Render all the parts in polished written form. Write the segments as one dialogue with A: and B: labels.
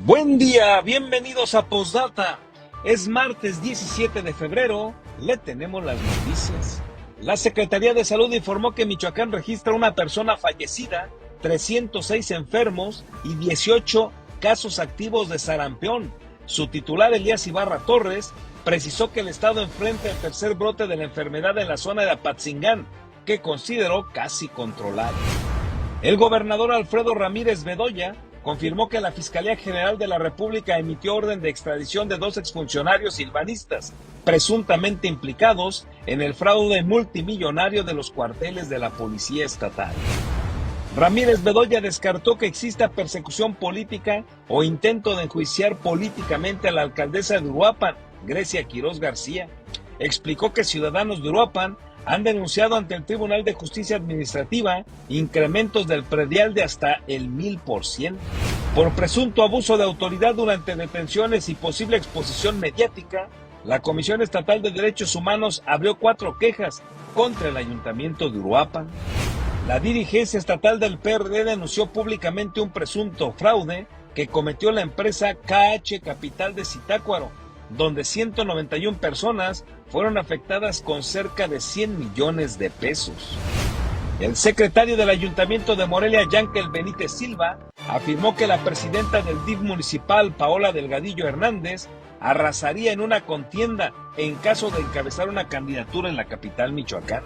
A: Buen día, bienvenidos a Postdata. Es martes 17 de febrero, le tenemos las noticias. La Secretaría de Salud informó que Michoacán registra una persona fallecida, 306 enfermos y 18 casos activos de sarampión. Su titular, Elías Ibarra Torres, precisó que el estado enfrenta el tercer brote de la enfermedad en la zona de Apatzingán, que consideró casi controlado. El gobernador Alfredo Ramírez Bedoya confirmó que la Fiscalía General de la República emitió orden de extradición de 2 exfuncionarios silvanistas, presuntamente implicados en el fraude multimillonario de los cuarteles de la Policía Estatal. Ramírez Bedoya descartó que exista persecución política o intento de enjuiciar políticamente a la alcaldesa de Uruapan, Grecia Quirós García. Explicó que ciudadanos de Uruapan han denunciado ante el Tribunal de Justicia Administrativa incrementos del predial de hasta el 1000%. Por presunto abuso de autoridad durante detenciones y posible exposición mediática, la Comisión Estatal de Derechos Humanos abrió 4 quejas contra el Ayuntamiento de Uruapan. La dirigencia estatal del PRD denunció públicamente un presunto fraude que cometió la empresa KH Capital de Zitácuaro, donde 191 personas fueron afectadas con cerca de 100 millones de pesos. El secretario del Ayuntamiento de Morelia, Yankel Benítez Silva, afirmó que la presidenta del DIF municipal, Paola Delgadillo Hernández, arrasaría en una contienda en caso de encabezar una candidatura en la capital michoacana.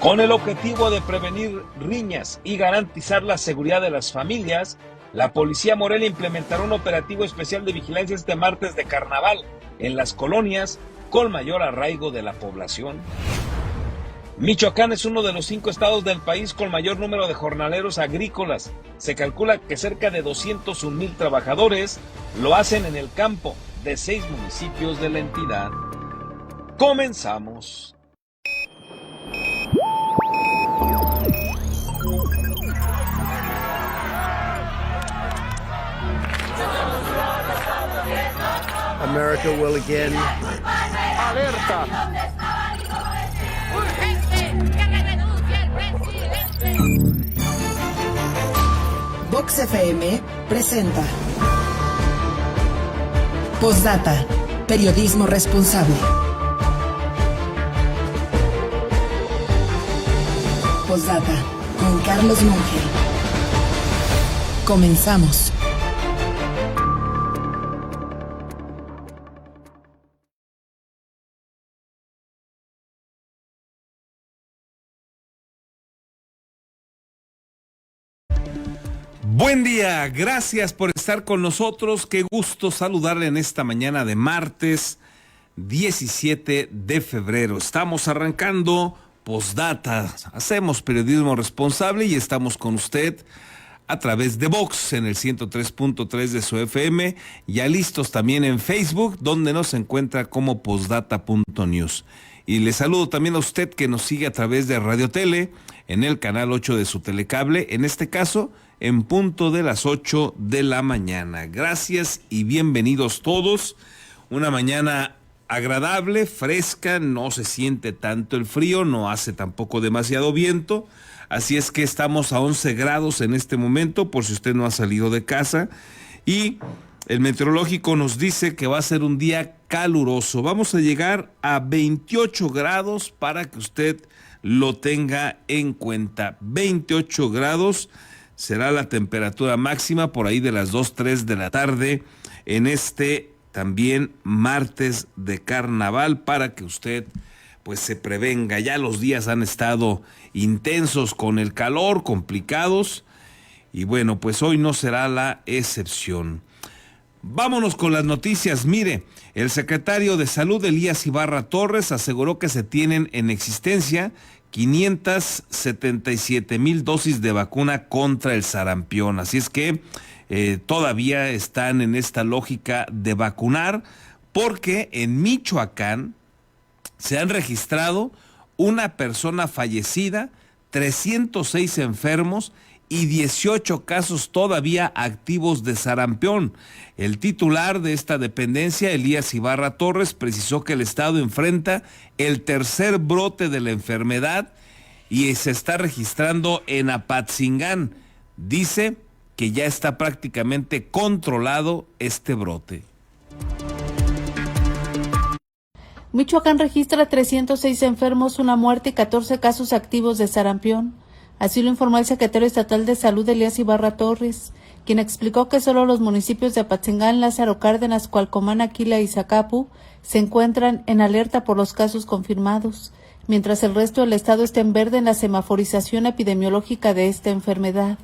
A: Con el objetivo de prevenir riñas y garantizar la seguridad de las familias, la Policía Morelia implementará un operativo especial de vigilancia este martes de carnaval en las colonias con mayor arraigo de la población. Michoacán es uno de los 5 estados del país con mayor número de jornaleros agrícolas. Se calcula que cerca de 201,000 trabajadores lo hacen en el campo de 6 municipios de la entidad. Comenzamos.
B: America will again.
C: Alerta.
D: Urgente, que renuncie el presidente.
E: Vox FM presenta Postdata, periodismo responsable. Postdata con Carlos Monge. Comenzamos.
F: Buen día, gracias por estar con nosotros. Qué gusto saludarle en esta mañana de martes 17 de febrero. Estamos arrancando Postdata. Hacemos periodismo responsable y estamos con usted a través de Vox en el 103.3 de su FM. Ya listos también en Facebook, donde nos encuentra como postdata.news. Y le saludo también a usted que nos sigue a través de Radio Tele en el canal 8 de su telecable, en este caso en punto de las 8 de la mañana. Gracias y bienvenidos todos. Una mañana agradable, fresca, no se siente tanto el frío, no hace tampoco demasiado viento, así es que estamos a 11 grados en este momento, por si usted no ha salido de casa, y el meteorológico nos dice que va a ser un día caluroso. Vamos a llegar a 28 grados para que usted lo tenga en cuenta. 28 grados será la temperatura máxima por ahí de las 2, 3 de la tarde en este también martes de carnaval, para que usted pues se prevenga. Ya los días han estado intensos con el calor, complicados, y bueno, pues hoy no será la excepción. Vámonos con las noticias. Mire, el secretario de Salud, Elías Ibarra Torres, aseguró que se tienen en existencia 577,000 dosis de vacuna contra el sarampión. Así es que todavía están en esta lógica de vacunar, porque en Michoacán se han registrado una persona fallecida, 306 enfermos y 18 casos todavía activos de sarampión. El titular de esta dependencia, Elías Ibarra Torres, precisó que el estado enfrenta el tercer brote de la enfermedad y se está registrando en Apatzingán. Dice que ya está prácticamente controlado este brote.
G: Michoacán registra 306 enfermos, una muerte y 14 casos activos de sarampión. Así lo informó el secretario estatal de Salud, Elías Ibarra Torres, quien explicó que solo los municipios de Apatzingán, Lázaro Cárdenas, Cualcomán, Aquila y Zacapu se encuentran en alerta por los casos confirmados, mientras el resto del estado está en verde en la semaforización epidemiológica de esta enfermedad.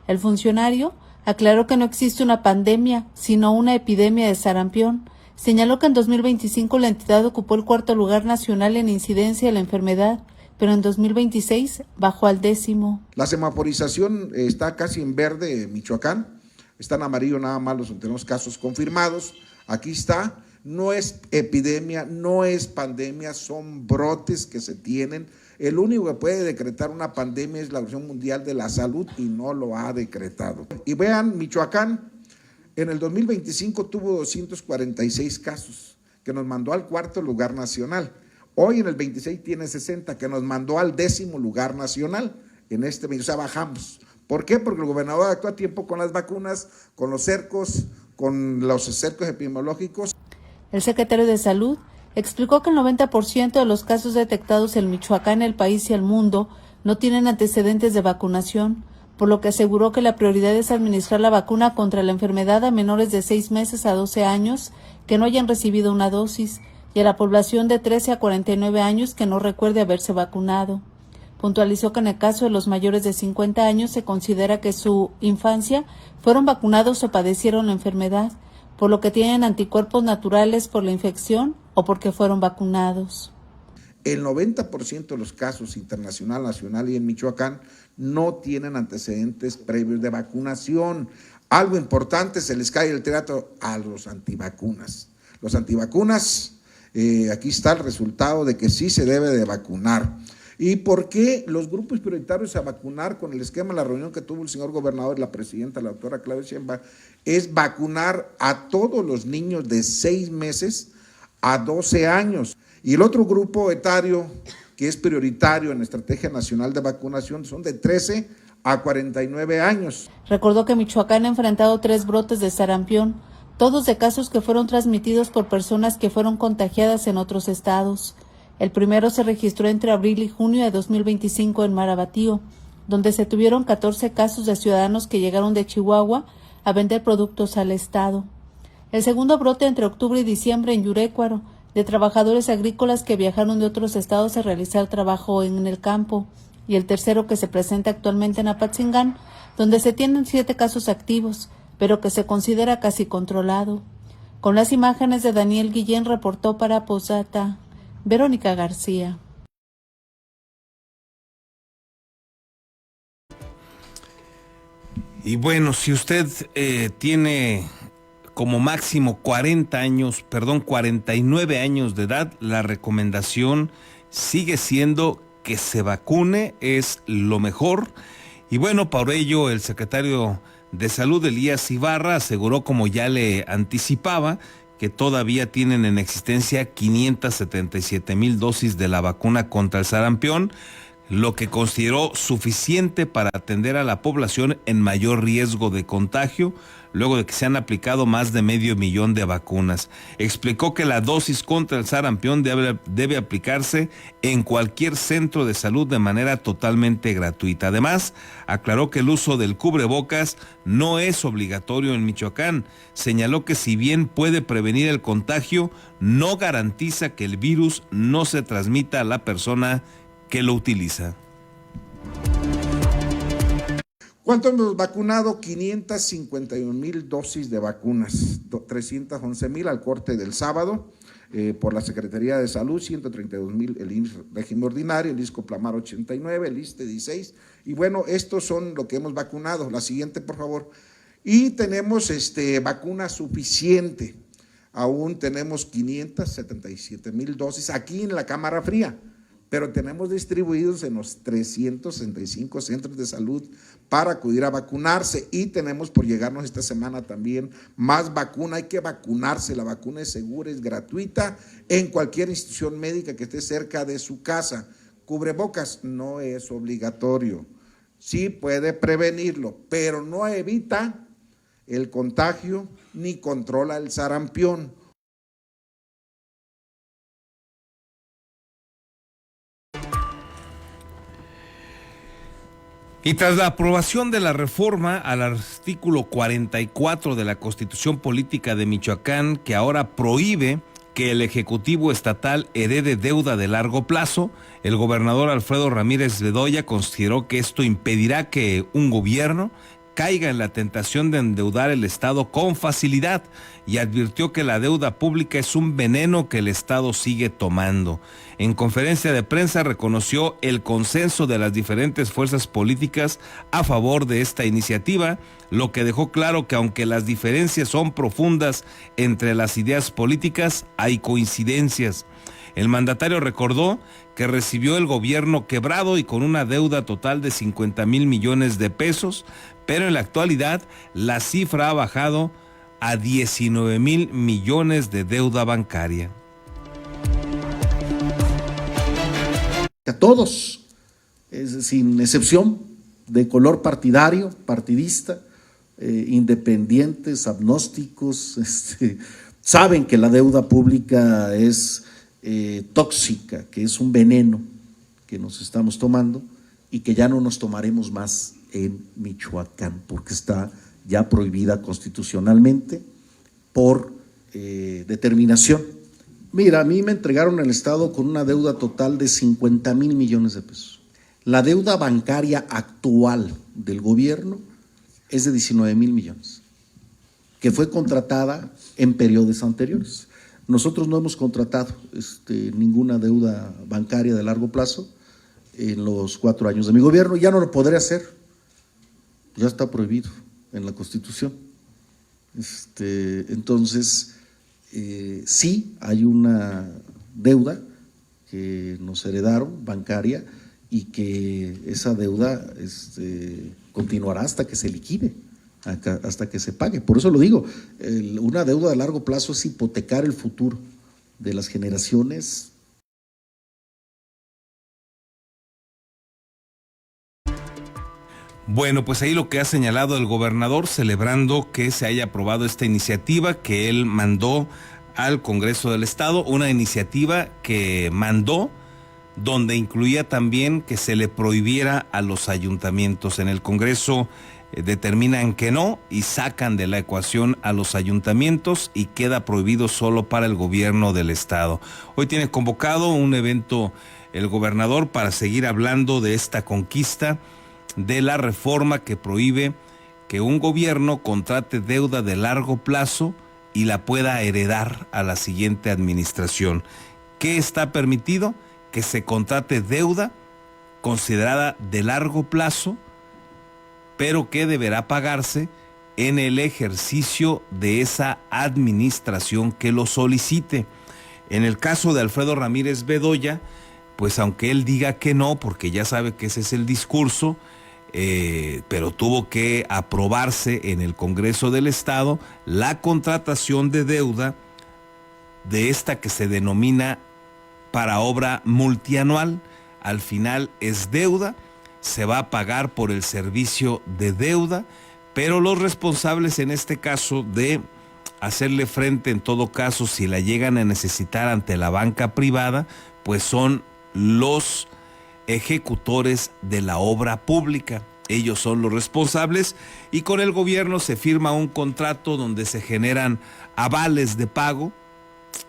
G: El funcionario aclaró que no existe una pandemia, sino una epidemia de sarampión. Señaló que en 2025 la entidad ocupó el 4º lugar nacional en incidencia de la enfermedad, pero en 2026 bajó al 10º.
H: La semaforización está casi en verde en Michoacán, está en amarillo nada más los tenemos casos confirmados. Aquí está, no es epidemia, no es pandemia, son brotes que se tienen. El único que puede decretar una pandemia es la Organización Mundial de la Salud y no lo ha decretado. Y vean, Michoacán en el 2025 tuvo 246 casos, que nos mandó al 4º lugar nacional. Hoy en el 26 tiene 60, que nos mandó al 10º lugar nacional. O sea, bajamos. ¿Por qué? Porque el gobernador actúa a tiempo con las vacunas, con los cercos epidemiológicos.
G: El secretario de Salud explicó que el 90% de los casos detectados en Michoacán, el país y el mundo no tienen antecedentes de vacunación, por lo que aseguró que la prioridad es administrar la vacuna contra la enfermedad a menores de 6 meses a 12 años que no hayan recibido una dosis y a la población de 13 a 49 años que no recuerde haberse vacunado. Puntualizó que en el caso de los mayores de 50 años se considera que su infancia fueron vacunados o padecieron la enfermedad, por lo que tienen anticuerpos naturales por la infección o porque fueron vacunados.
H: El 90% de los casos internacional, nacional y en Michoacán no tienen antecedentes previos de vacunación. Algo importante, se les cae el teatro a los antivacunas. Los antivacunas, aquí está el resultado de que sí se debe de vacunar. ¿Y por qué los grupos prioritarios a vacunar con el esquema de la reunión que tuvo el señor gobernador y la presidenta, la doctora Claudia Sheinbaum, es vacunar a todos los niños de 6 meses a 12 años? Y el otro grupo etario que es prioritario en la Estrategia Nacional de Vacunación son de 13 a 49 años.
G: Recordó que Michoacán ha enfrentado 3 brotes de sarampión, todos de casos que fueron transmitidos por personas que fueron contagiadas en otros estados. El primero se registró entre abril y junio de 2025 en Marabatío, donde se tuvieron 14 casos de ciudadanos que llegaron de Chihuahua a vender productos al estado. El segundo brote entre octubre y diciembre en Yurécuaro, de trabajadores agrícolas que viajaron de otros estados a realizar trabajo en el campo, y el tercero que se presenta actualmente en Apatzingán, donde se tienen 7 casos activos, pero que se considera casi controlado. Con las imágenes de Daniel Guillén, reportó para Posdata Verónica García.
F: Y bueno, si usted tiene como máximo 49 años de edad, la recomendación sigue siendo que se vacune, es lo mejor. Y bueno, por ello el secretario de Salud, Elías Ibarra, aseguró, como ya le anticipaba, que todavía tienen en existencia 577,000 dosis de la vacuna contra el sarampión, lo que consideró suficiente para atender a la población en mayor riesgo de contagio, luego de que se han aplicado más de 500,000 de vacunas. Explicó que la dosis contra el sarampión debe aplicarse en cualquier centro de salud de manera totalmente gratuita. Además, aclaró que el uso del cubrebocas no es obligatorio en Michoacán. Señaló que si bien puede prevenir el contagio, no garantiza que el virus no se transmita a la persona que lo utiliza.
H: ¿Cuánto hemos vacunado? 551,000 dosis de vacunas, 311,000 al corte del sábado por la Secretaría de Salud, 132,000 el IMSS régimen ordinario, el ISSSTE Coplamar 89, el ISSSTE 16, y bueno, estos son lo que hemos vacunado. La siguiente, por favor. Y tenemos vacuna suficiente, aún tenemos 577,000 dosis aquí en la Cámara Fría, pero tenemos distribuidos en los 365 centros de salud para acudir a vacunarse, y tenemos por llegarnos esta semana también más vacuna. Hay que vacunarse, la vacuna es segura, es gratuita en cualquier institución médica que esté cerca de su casa. Cubrebocas no es obligatorio, sí puede prevenirlo, pero no evita el contagio ni controla el sarampión.
F: Y tras la aprobación de la reforma al artículo 44 de la Constitución Política de Michoacán, que ahora prohíbe que el Ejecutivo Estatal herede deuda de largo plazo, el gobernador Alfredo Ramírez Bedoya consideró que esto impedirá que un gobierno caiga en la tentación de endeudar el Estado con facilidad y advirtió que la deuda pública es un veneno que el Estado sigue tomando. En conferencia de prensa reconoció el consenso de las diferentes fuerzas políticas a favor de esta iniciativa, lo que dejó claro que aunque las diferencias son profundas entre las ideas políticas, hay coincidencias. El mandatario recordó que recibió el gobierno quebrado y con una deuda total de 50,000 millones de pesos, pero en la actualidad la cifra ha bajado a 19,000 millones de deuda bancaria.
H: A todos, sin excepción, de color partidario, partidista, independientes, agnósticos, saben que la deuda pública es tóxica, que es un veneno que nos estamos tomando y que ya no nos tomaremos más en Michoacán, porque está ya prohibida constitucionalmente por determinación. Mira, a mí me entregaron el Estado con una deuda total de 50,000 millones de pesos. La deuda bancaria actual del gobierno es de 19,000 millones, que fue contratada en periodos anteriores. Nosotros no hemos contratado ninguna deuda bancaria de largo plazo en los 4 años de mi gobierno. Ya no lo podré hacer, ya está prohibido en la Constitución. Entonces, sí hay una deuda que nos heredaron bancaria y que esa deuda continuará hasta que se liquide, hasta que se pague. Por eso lo digo, una deuda de largo plazo es hipotecar el futuro de las generaciones.
F: Bueno, pues ahí lo que ha señalado el gobernador, celebrando que se haya aprobado esta iniciativa que él mandó al Congreso del Estado, una iniciativa que mandó donde incluía también que se le prohibiera a los ayuntamientos. En el Congreso determinan que no y sacan de la ecuación a los ayuntamientos y queda prohibido solo para el gobierno del Estado. Hoy tiene convocado un evento el gobernador para seguir hablando de esta conquista de la reforma que prohíbe que un gobierno contrate deuda de largo plazo y la pueda heredar a la siguiente administración. ¿Qué está permitido? Que se contrate deuda considerada de largo plazo, pero que deberá pagarse en el ejercicio de esa administración que lo solicite. En el caso de Alfredo Ramírez Bedoya, pues aunque él diga que no, porque ya sabe que ese es el discurso, pero tuvo que aprobarse en el Congreso del Estado la contratación de deuda de esta que se denomina para obra multianual. Al final es deuda, se va a pagar por el servicio de deuda, pero los responsables en este caso de hacerle frente en todo caso si la llegan a necesitar ante la banca privada, pues son los ejecutores de la obra pública. Ellos son los responsables y con el gobierno se firma un contrato donde se generan avales de pago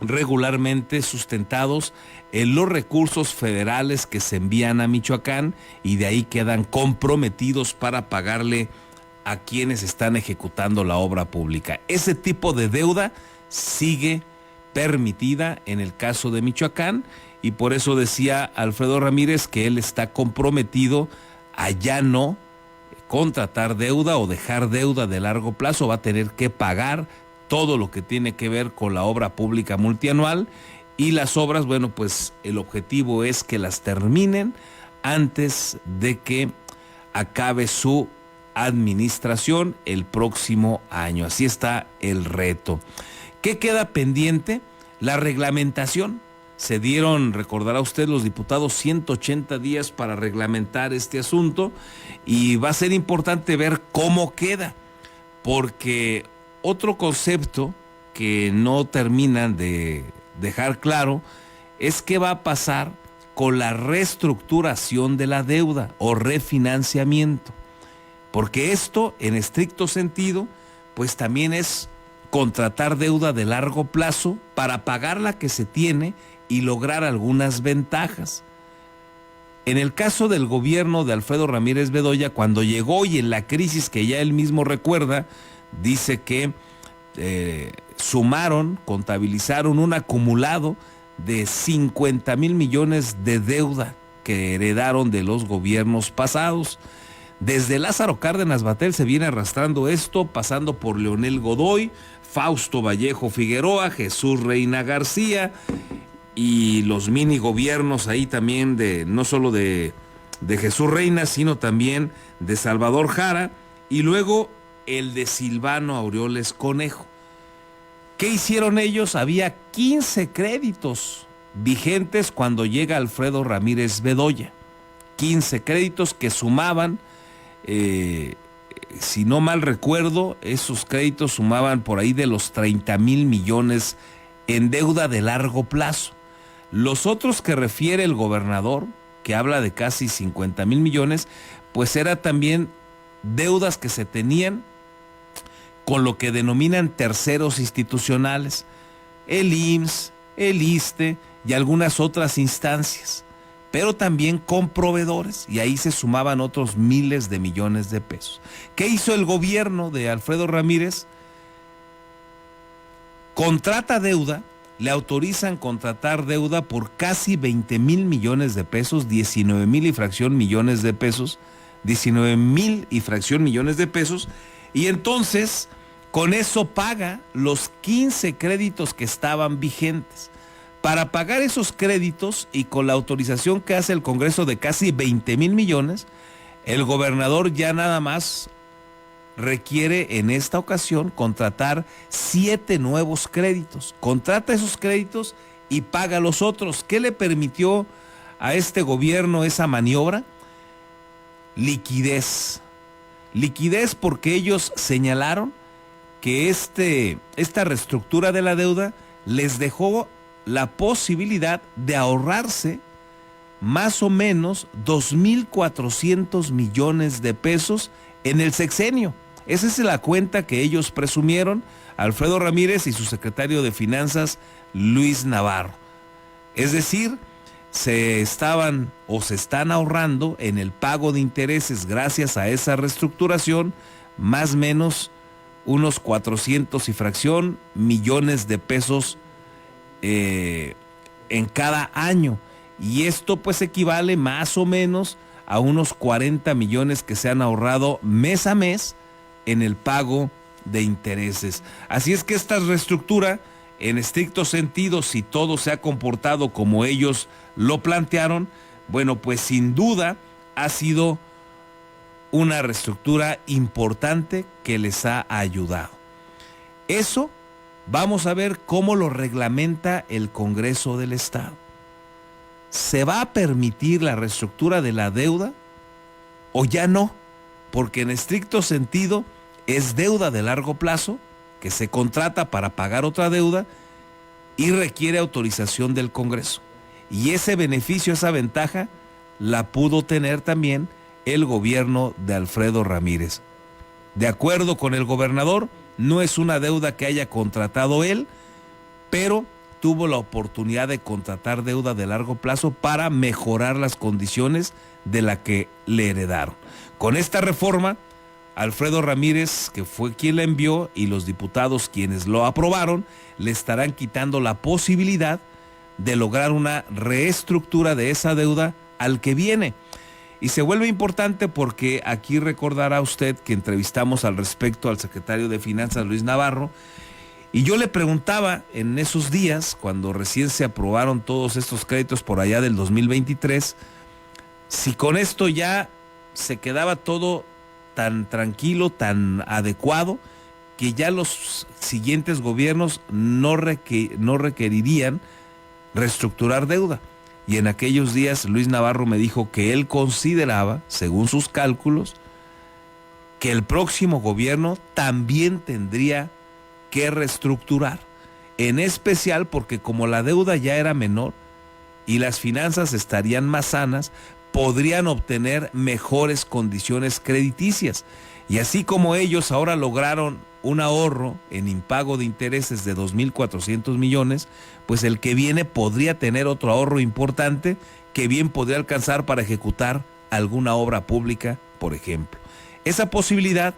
F: regularmente sustentados en los recursos federales que se envían a Michoacán y de ahí quedan comprometidos para pagarle a quienes están ejecutando la obra pública. Ese tipo de deuda sigue permitida en el caso de Michoacán y por eso decía Alfredo Ramírez que él está comprometido a ya no contratar deuda o dejar deuda de largo plazo, va a tener que pagar todo lo que tiene que ver con la obra pública multianual y las obras, bueno, pues el objetivo es que las terminen antes de que acabe su administración el próximo año. Así está el reto. ¿Qué queda pendiente? La reglamentación. Se dieron, recordará usted, los diputados 180 días para reglamentar este asunto y va a ser importante ver cómo queda, porque otro concepto que no terminan de dejar claro es qué va a pasar con la reestructuración de la deuda o refinanciamiento, porque esto en estricto sentido pues también es contratar deuda de largo plazo para pagar la que se tiene y lograr algunas ventajas. En el caso del gobierno de Alfredo Ramírez Bedoya, cuando llegó y en la crisis que ya él mismo recuerda, dice que contabilizaron un acumulado de 50,000 millones de deuda que heredaron de los gobiernos pasados. Desde Lázaro Cárdenas Batel se viene arrastrando esto, pasando por Leonel Godoy, Fausto Vallejo Figueroa, Jesús Reina García y los mini gobiernos ahí también no solo de Jesús Reina, sino también de Salvador Jara y luego el de Silvano Aureoles Conejo. ¿Qué hicieron ellos? Había 15 créditos vigentes cuando llega Alfredo Ramírez Bedoya. 15 créditos que sumaban, si no mal recuerdo, esos créditos sumaban por ahí de los 30,000 millones en deuda de largo plazo. Los otros que refiere el gobernador, que habla de casi 50,000 millones, pues era también deudas que se tenían con lo que denominan terceros institucionales, el IMSS, el ISSSTE y algunas otras instancias, pero también con proveedores, y ahí se sumaban otros miles de millones de pesos. ¿Qué hizo el gobierno de Alfredo Ramírez? Contrata deuda, le autorizan contratar deuda por casi 20,000 millones de pesos, 19,000 y fracción millones de pesos, 19,000 y fracción millones de pesos, y entonces con eso paga los 15 créditos que estaban vigentes. Para pagar esos créditos y con la autorización que hace el Congreso de casi 20,000 millones, el gobernador ya nada más requiere en esta ocasión contratar 7 nuevos créditos. Contrata esos créditos y paga los otros. ¿Qué le permitió a este gobierno esa maniobra? Liquidez. Liquidez porque ellos señalaron que esta reestructura de la deuda les dejó la posibilidad de ahorrarse más o menos 2,400 millones de pesos en el sexenio. Esa es la cuenta que ellos presumieron, Alfredo Ramírez y su secretario de Finanzas, Luis Navarro. Es decir, se están ahorrando en el pago de intereses gracias a esa reestructuración, más o menos unos 400 y fracción millones de pesos en cada año. Y esto pues equivale más o menos a unos 40 millones que se han ahorrado mes a mes en el pago de intereses. Así es que esta reestructura, en estricto sentido, si todo se ha comportado como ellos lo plantearon, bueno, pues sin duda ha sido una reestructura importante que les ha ayudado. Eso vamos a ver cómo lo reglamenta el Congreso del Estado. ¿Se va a permitir la reestructura de la deuda o ya no? Porque en estricto sentido es deuda de largo plazo que se contrata para pagar otra deuda y requiere autorización del Congreso. Y ese beneficio, esa ventaja, la pudo tener también el gobierno de Alfredo Ramírez. De acuerdo con el gobernador, no es una deuda que haya contratado él, pero tuvo la oportunidad de contratar deuda de largo plazo para mejorar las condiciones de la que le heredaron. Con esta reforma, Alfredo Ramírez, que fue quien la envió, y los diputados quienes lo aprobaron, le estarán quitando la posibilidad de lograr una reestructura de esa deuda al que viene. Y se vuelve importante porque aquí recordará usted que entrevistamos al respecto al secretario de Finanzas, Luis Navarro, y yo le preguntaba en esos días, cuando recién se aprobaron todos estos créditos por allá del 2023, si con esto ya se quedaba todo tan tranquilo, tan adecuado, reestructurar deuda. Y en aquellos días Luis Navarro me dijo que él consideraba, según sus cálculos, que el próximo gobierno también tendría que reestructurar, en especial porque como la deuda ya era menor y las finanzas estarían más sanas, podrían obtener mejores condiciones crediticias. Y así como ellos ahora lograron un ahorro en impago de intereses de 2.400 millones, pues el que viene podría tener otro ahorro importante que bien podría alcanzar para ejecutar alguna obra pública, por ejemplo. Esa posibilidad,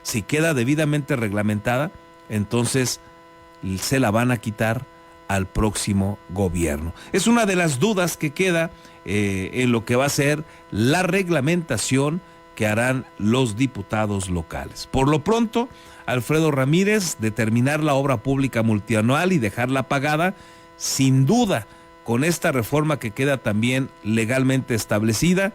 F: si queda debidamente reglamentada, entonces se la van a quitar al próximo gobierno. Es una de las dudas que queda en lo que va a ser la reglamentación que harán los diputados locales. Por lo pronto, Alfredo Ramírez, determinar la obra pública multianual y dejarla pagada, sin duda, con esta reforma que queda también legalmente establecida,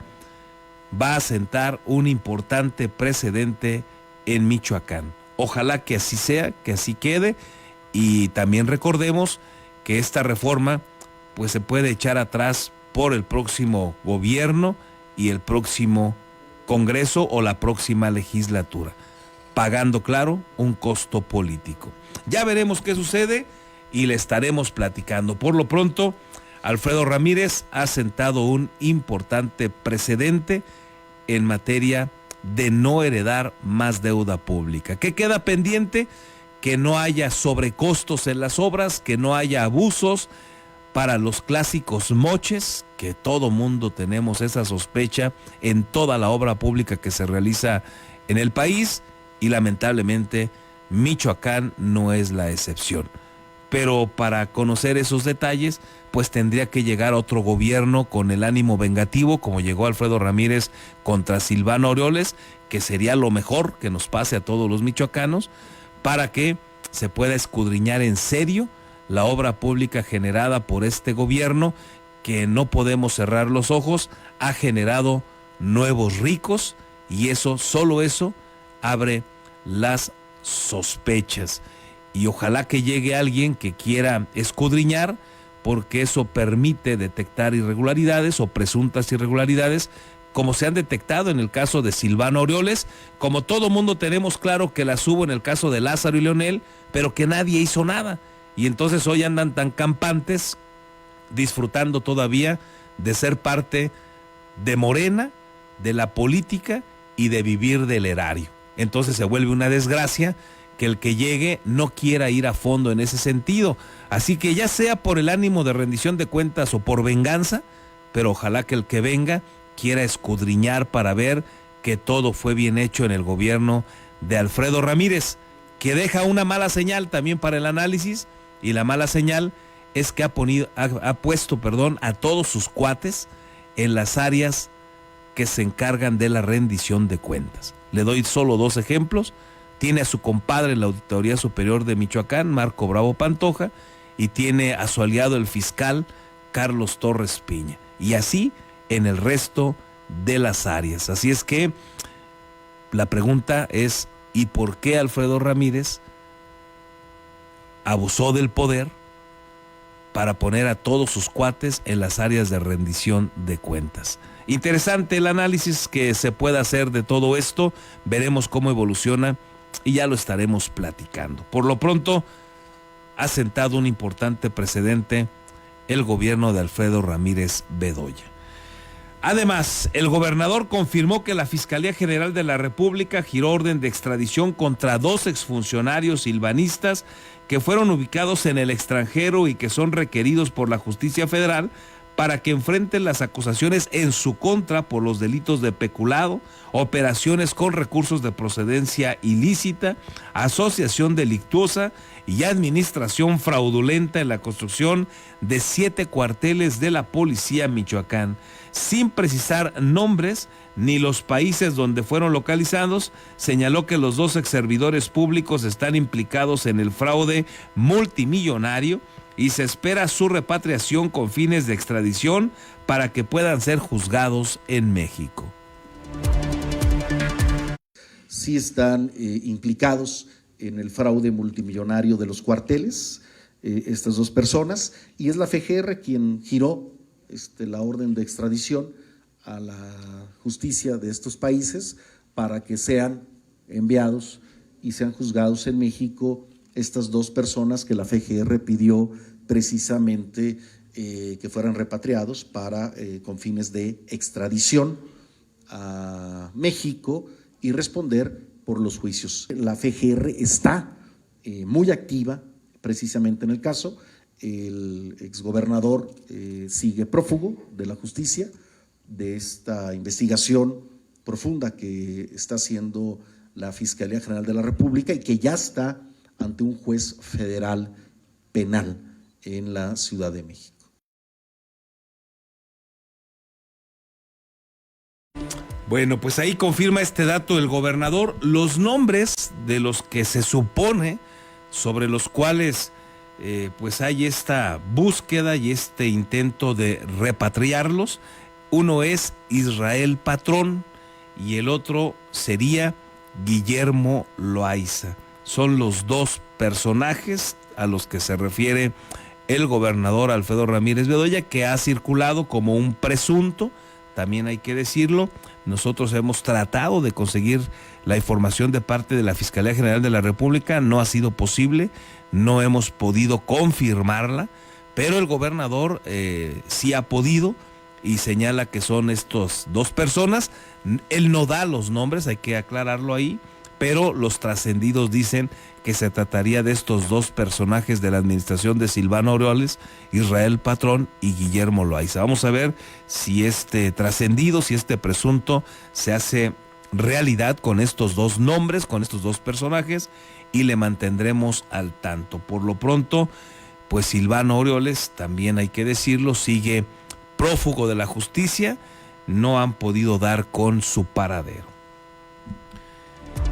F: va a sentar un importante precedente en Michoacán. Ojalá que así sea, que así quede, y también recordemos que esta reforma pues se puede echar atrás por el próximo gobierno y el próximo Congreso o la próxima legislatura, pagando, claro, un costo político. Ya veremos qué sucede y le estaremos platicando. Por lo pronto, Alfredo Ramírez ha sentado un importante precedente en materia de no heredar más deuda pública. ¿Qué queda pendiente? Que no haya sobrecostos en las obras, que no haya abusos para los clásicos moches, que todo mundo tenemos esa sospecha en toda la obra pública que se realiza en el país, y lamentablemente Michoacán no es la excepción. Pero para conocer esos detalles, pues tendría que llegar otro gobierno con el ánimo vengativo, como llegó Alfredo Ramírez contra Silvano Aureoles, que sería lo mejor que nos pase a todos los michoacanos, para que se pueda escudriñar en serio la obra pública generada por este gobierno, que no podemos cerrar los ojos, ha generado nuevos ricos, y eso, solo eso, abre las sospechas. Y ojalá que llegue alguien que quiera escudriñar, porque eso permite detectar irregularidades o presuntas irregularidades, como se han detectado en el caso de Silvano Aureoles, como todo mundo tenemos claro que las hubo en el caso de Lázaro y Leonel, pero que nadie hizo nada. Y entonces hoy andan tan campantes, disfrutando todavía de ser parte de Morena, de la política y de vivir del erario. Entonces se vuelve una desgracia que el que llegue no quiera ir a fondo en ese sentido. Así que ya sea por el ánimo de rendición de cuentas o por venganza, pero ojalá que el que venga quiera escudriñar para ver que todo fue bien hecho en el gobierno de Alfredo Ramírez, que deja una mala señal también para el análisis, y la mala señal es que ha puesto a todos sus cuates en las áreas que se encargan de la rendición de cuentas. Le doy solo 2 ejemplos. Tiene a su compadre en la Auditoría Superior de Michoacán, Marco Bravo Pantoja, y tiene a su aliado el fiscal Carlos Torres Piña, y así en el resto de las áreas. Así es que la pregunta es, ¿y por qué Alfredo Ramírez abusó del poder para poner a todos sus cuates en las áreas de rendición de cuentas? Interesante el análisis que se pueda hacer de todo esto. Veremos cómo evoluciona y ya lo estaremos platicando. Por lo pronto, ha sentado un importante precedente el gobierno de Alfredo Ramírez Bedoya. Además, el gobernador confirmó que la Fiscalía General de la República giró orden de extradición contra 2 exfuncionarios silvanistas que fueron ubicados en el extranjero y que son requeridos por la Justicia Federal para que enfrenten las acusaciones en su contra por los delitos de peculado, operaciones con recursos de procedencia ilícita, asociación delictuosa y administración fraudulenta en la construcción de 7 cuarteles de la Policía Michoacán. Sin precisar nombres ni los países donde fueron localizados, señaló que los 2 exservidores públicos están implicados en el fraude multimillonario y se espera su repatriación con fines de extradición para que puedan ser juzgados en México.
I: Sí están implicados en el fraude multimillonario de los cuarteles.
H: estas dos personas, y es la FGR quien giró la orden de extradición a la justicia de estos países para que sean enviados y sean juzgados en México estas dos personas que la FGR pidió precisamente que fueran repatriados con fines de extradición a México y responder por los juicios. La FGR está muy activa precisamente en el caso. El exgobernador sigue prófugo de la justicia, de esta investigación profunda que está haciendo la Fiscalía General de la República y que ya está ante un juez federal penal en la Ciudad de México.
F: Bueno, pues ahí confirma este dato el gobernador. Los nombres de los que se supone, sobre los cuales pues hay esta búsqueda y este intento de repatriarlos, uno es Israel Patrón y el otro sería Guillermo Loaiza. Son los dos personajes a los que se refiere el gobernador Alfredo Ramírez Bedoya, que ha circulado como un presunto. También hay que decirlo, nosotros hemos tratado de conseguir la información de parte de la Fiscalía General de la República, no ha sido posible, no hemos podido confirmarla, pero el gobernador sí ha podido y señala que son estos dos personas. Él no da los nombres, hay que aclararlo ahí, pero los trascendidos dicen que se trataría de estos dos personajes de la administración de Silvano Aureoles, Israel Patrón y Guillermo Loaiza. Vamos a ver si este trascendido, si este presunto se hace realidad con estos dos nombres, con estos dos personajes, y le mantendremos al tanto. Por lo pronto, pues Silvano Aureoles, también hay que decirlo, sigue prófugo de la justicia, no han podido dar con su paradero.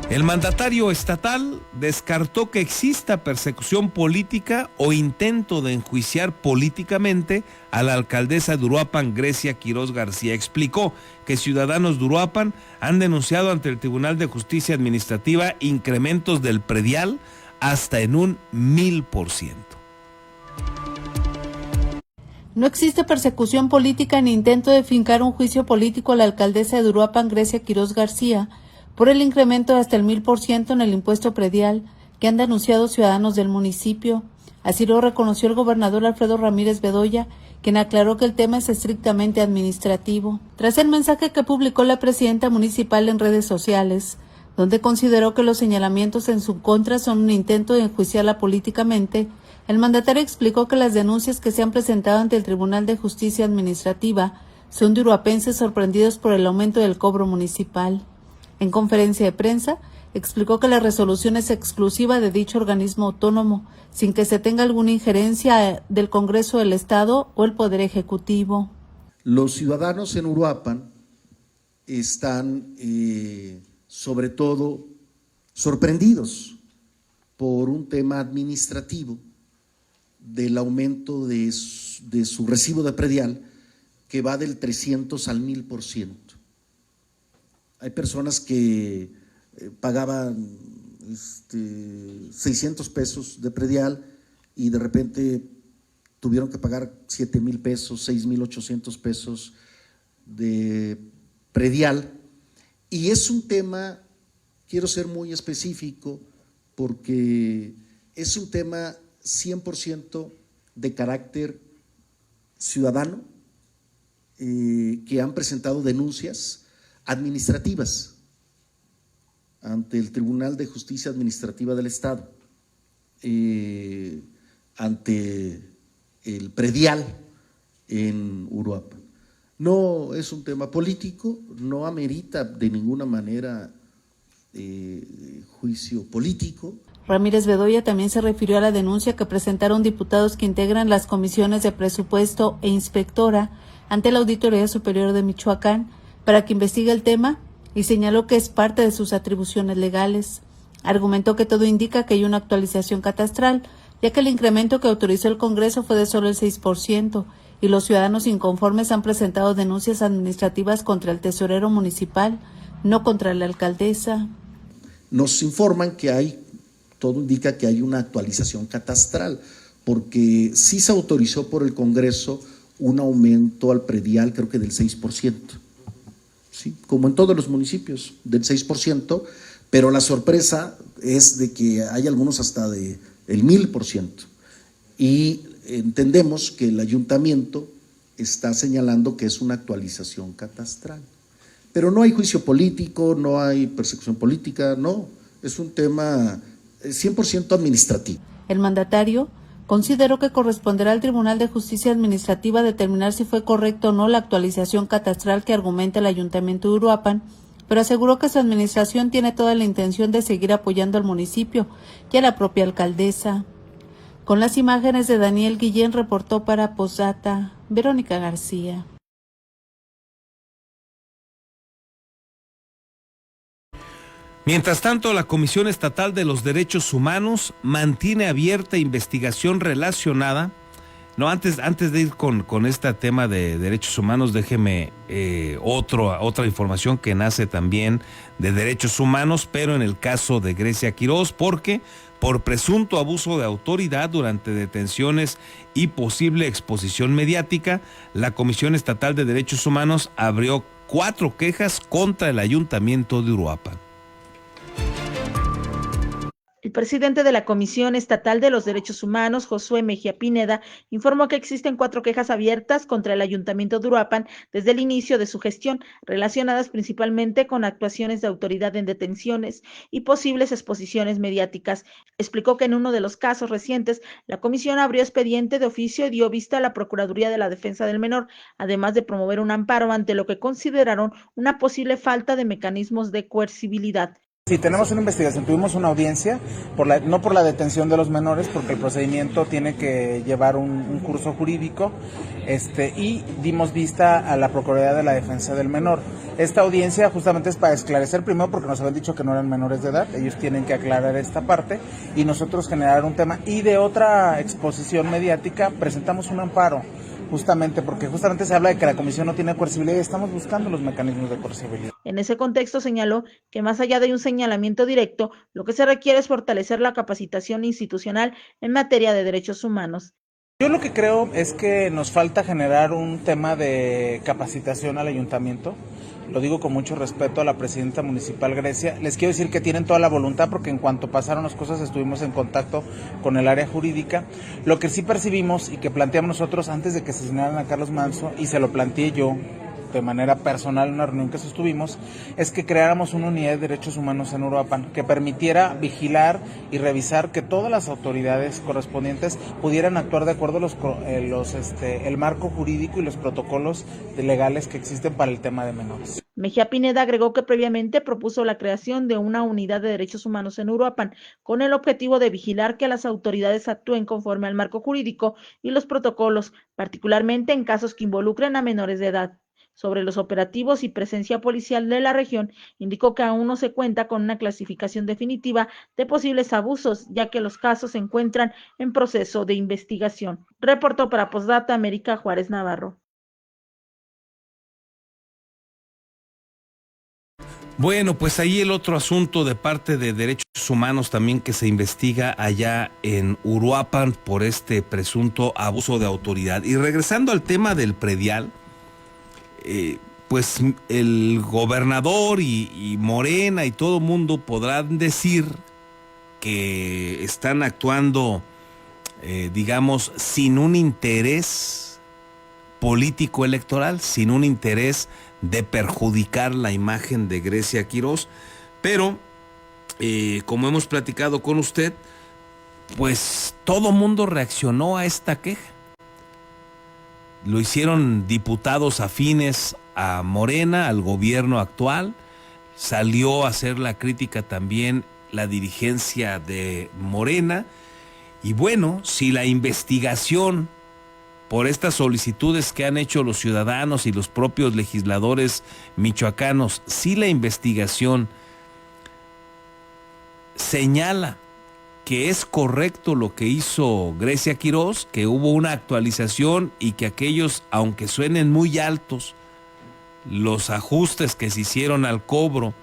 F: El mandatario estatal descartó que exista persecución política o intento de enjuiciar políticamente a la alcaldesa de Uruapan, Grecia Quiroz García. Explicó que ciudadanos de Uruapan han denunciado ante el Tribunal de Justicia Administrativa incrementos del predial hasta en un 1000%.
G: No existe persecución política ni intento de fincar un juicio político a la alcaldesa de Uruapan, Grecia Quiroz García, por el incremento de hasta el 1000% en el impuesto predial que han denunciado ciudadanos del municipio. Así lo reconoció el gobernador Alfredo Ramírez Bedoya, quien aclaró que el tema es estrictamente administrativo. Tras el mensaje que publicó la presidenta municipal en redes sociales, donde consideró que los señalamientos en su contra son un intento de enjuiciarla políticamente, el mandatario explicó que las denuncias que se han presentado ante el Tribunal de Justicia Administrativa son de uruapenses sorprendidos por el aumento del cobro municipal. En conferencia de prensa, explicó que la resolución es exclusiva de dicho organismo autónomo, sin que se tenga alguna injerencia del Congreso del Estado o el Poder Ejecutivo.
H: Los ciudadanos en Uruapan están sobre todo sorprendidos por un tema administrativo del aumento de su recibo de predial, que va del 300 al 1000%. Hay personas que pagaban 600 pesos de predial y de repente tuvieron que pagar 7,000 pesos, 6,800 pesos de predial. Y es un tema, quiero ser muy específico, porque es un tema 100% de carácter ciudadano, que han presentado denuncias administrativas ante el Tribunal de Justicia Administrativa del Estado, ante el predial en Uruapan. No es un tema político, no amerita de ninguna manera juicio político.
G: Ramírez Bedoya también se refirió a la denuncia que presentaron diputados que integran las comisiones de presupuesto e inspectora ante la Auditoría Superior de Michoacán para que investigue el tema, y señaló que es parte de sus atribuciones legales. Argumentó que todo indica que hay una actualización catastral, ya que el incremento que autorizó el Congreso fue de solo el 6%, y los ciudadanos inconformes han presentado denuncias administrativas contra el tesorero municipal, no contra la alcaldesa.
H: Nos informan que todo indica que hay una actualización catastral, porque sí se autorizó por el Congreso un aumento al predial, creo que del 6%, ¿sí? Como en todos los municipios, del 6%, pero la sorpresa es de que hay algunos hasta de el 1000%. Y entendemos que el ayuntamiento está señalando que es una actualización catastral. Pero no hay juicio político, no hay persecución política, no, es un tema 100% administrativo.
G: El mandatario consideró que corresponderá al Tribunal de Justicia Administrativa determinar si fue correcto o no la actualización catastral que argumenta el Ayuntamiento de Uruapan, pero aseguró que su administración tiene toda la intención de seguir apoyando al municipio y a la propia alcaldesa. Con las imágenes de Daniel Guillén, reportó para Posdata Verónica García.
F: Mientras tanto, la Comisión Estatal de los Derechos Humanos mantiene abierta investigación relacionada. No, antes de ir con este tema de derechos humanos, déjeme otra información que nace también de derechos humanos, pero en el caso de Grecia Quirós, porque por presunto abuso de autoridad durante detenciones y posible exposición mediática, la Comisión Estatal de Derechos Humanos abrió 4 quejas contra el Ayuntamiento de Uruapan.
I: El presidente de la Comisión Estatal de los Derechos Humanos, Josué Mejía Pineda, informó que existen 4 quejas abiertas contra el Ayuntamiento de Uruapan desde el inicio de su gestión, relacionadas principalmente con actuaciones de autoridad en detenciones y posibles exposiciones mediáticas. Explicó que en uno de los casos recientes, la comisión abrió expediente de oficio y dio vista a la Procuraduría de la Defensa del Menor, además de promover un amparo ante lo que consideraron una posible falta de mecanismos de coercibilidad.
J: Sí, tenemos una investigación, tuvimos una audiencia, no por la detención de los menores, porque el procedimiento tiene que llevar un curso jurídico, y dimos vista a la Procuraduría de la Defensa del Menor. Esta audiencia justamente es para esclarecer, primero porque nos habían dicho que no eran menores de edad, ellos tienen que aclarar esta parte, y nosotros generar un tema, y de otra exposición mediática presentamos un amparo, porque justamente se habla de que la comisión no tiene coercibilidad y estamos buscando los mecanismos de coercibilidad.
I: En ese contexto señaló que más allá de un señalamiento directo, lo que se requiere es fortalecer la capacitación institucional en materia de derechos humanos.
J: Yo lo que creo es que nos falta generar un tema de capacitación al ayuntamiento. Lo digo con mucho respeto a la presidenta municipal Grecia. Les quiero decir que tienen toda la voluntad porque en cuanto pasaron las cosas estuvimos en contacto con el área jurídica. Lo que sí percibimos y que planteamos nosotros antes de que asesinaran a Carlos Manso, y se lo planteé yo de manera personal en una reunión que sostuvimos, es que creáramos una unidad de derechos humanos en Uruapan que permitiera vigilar y revisar que todas las autoridades correspondientes pudieran actuar de acuerdo a el marco jurídico y los protocolos legales que existen para el tema de menores.
I: Mejía Pineda agregó que previamente propuso la creación de una unidad de derechos humanos en Uruapan con el objetivo de vigilar que las autoridades actúen conforme al marco jurídico y los protocolos, particularmente en casos que involucren a menores de edad. Sobre los operativos y presencia policial de la región, indicó que aún no se cuenta con una clasificación definitiva de posibles abusos, ya que los casos se encuentran en proceso de investigación. Reportó para Posdata América Juárez Navarro.
F: Bueno, pues ahí el otro asunto de parte de derechos humanos también que se investiga allá en Uruapan por este presunto abuso de autoridad. Y regresando al tema del predial, pues el gobernador y Morena y todo mundo podrán decir que están actuando, digamos, sin un interés político electoral, sin un interés de perjudicar la imagen de Grecia Quirós, pero como hemos platicado con usted, pues todo mundo reaccionó a esta queja. Lo hicieron diputados afines a Morena, al gobierno actual. Salió a hacer la crítica también la dirigencia de Morena. Y bueno, si la investigación por estas solicitudes que han hecho los ciudadanos y los propios legisladores michoacanos, si la investigación señala que es correcto lo que hizo Grecia Quirós, que hubo una actualización y que aquellos, aunque suenen muy altos, los ajustes que se hicieron al cobro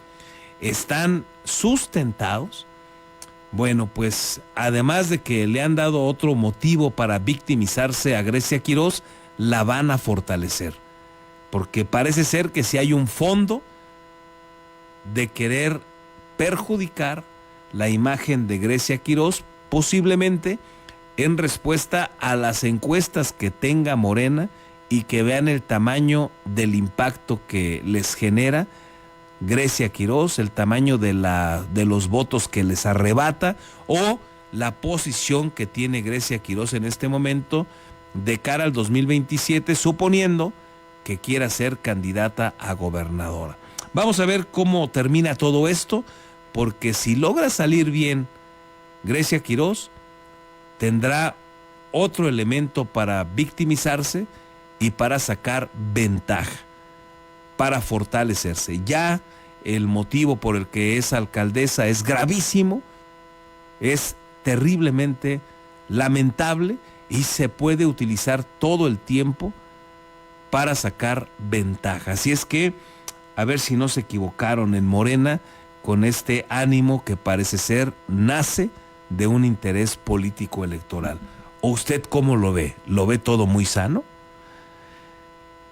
F: están sustentados, Bueno, pues además de que le han dado otro motivo para victimizarse a Grecia Quirós, la van a fortalecer. Porque parece ser que si hay un fondo de querer perjudicar la imagen de Grecia Quirós, posiblemente en respuesta a las encuestas que tenga Morena y que vean el tamaño del impacto que les genera Grecia Quirós, el tamaño de los votos que les arrebata o la posición que tiene Grecia Quirós en este momento de cara al 2027, suponiendo que quiera ser candidata a gobernadora. Vamos a ver cómo termina todo esto, porque si logra salir bien Grecia Quirós, tendrá otro elemento para victimizarse y para sacar ventaja, para fortalecerse. Ya el motivo por el que es alcaldesa es gravísimo, es terriblemente lamentable y se puede utilizar todo el tiempo para sacar ventaja. Así es que a ver si no se equivocaron en Morena con este ánimo que parece ser nace de un interés político electoral. ¿O usted cómo lo ve? ¿Lo ve todo muy sano?